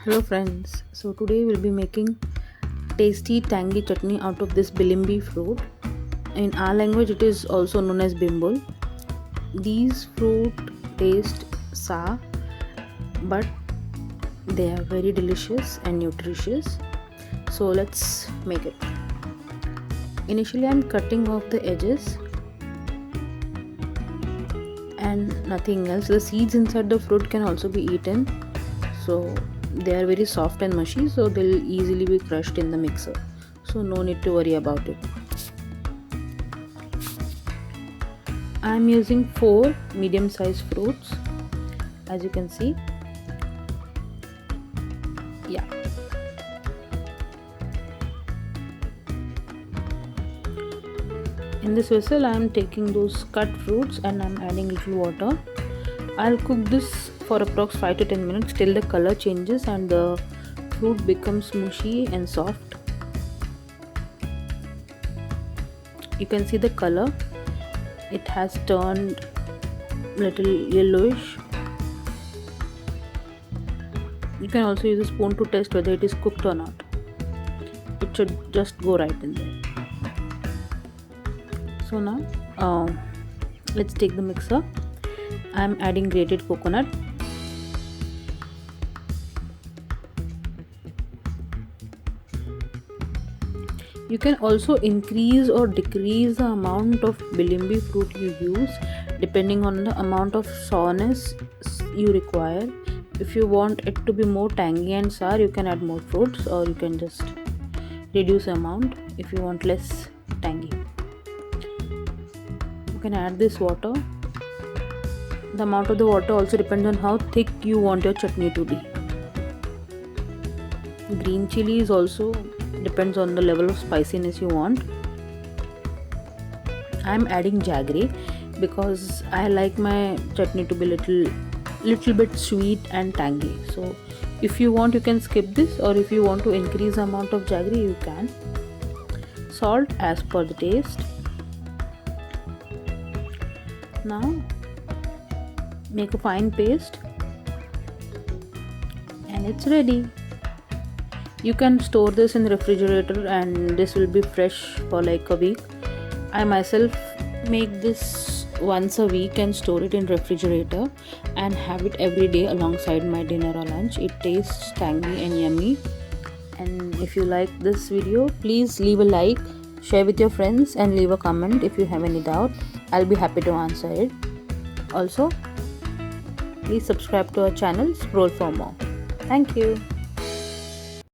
Hello friends, so today we'll be making tasty tangy chutney out of this bilimbi fruit. In our language it is also known as bimbul. These fruit taste sour but they are very delicious and nutritious. So let's make it. Initially I'm cutting off the edges and nothing else. The seeds inside the fruit can also be eaten. So they are very soft and mushy, so they'll easily be crushed in the mixer, so no need to worry about it. I am using 4 medium sized fruits, as you can see. Yeah, in this vessel I am taking those cut fruits and I am adding little water. I'll cook this for approx 5 to 10 minutes till the color changes and the fruit becomes mushy and soft. You can see the color, it has turned little yellowish. You can also use a spoon to test whether it is cooked or not. It should just go right in there. So now let's take the mixer. I am adding grated coconut. You can also increase or decrease the amount of bilimbi fruit you use depending on the amount of sourness you require. If you want it to be more tangy and sour, you can add more fruits, or you can just reduce the amount if you want less tangy. You can add this water. The amount of the water also depends on how thick you want your chutney to be. Green chillies also depends on the level of spiciness you want. I am adding jaggery because I like my chutney to be little bit sweet and tangy. So if you want, you can skip this, or if you want to increase the amount of jaggery, you can. Salt as per the taste. Now make a fine paste and it's ready. You can store this in the refrigerator and this will be fresh for like a week. I myself make this once a week and store it in refrigerator and have it every day alongside my dinner or lunch. It tastes tangy and yummy. And if you like this video, please leave a like, share with your friends and leave a comment if you have any doubt. I'll be happy to answer it. Also, please subscribe to our channel, scroll for more. Thank you.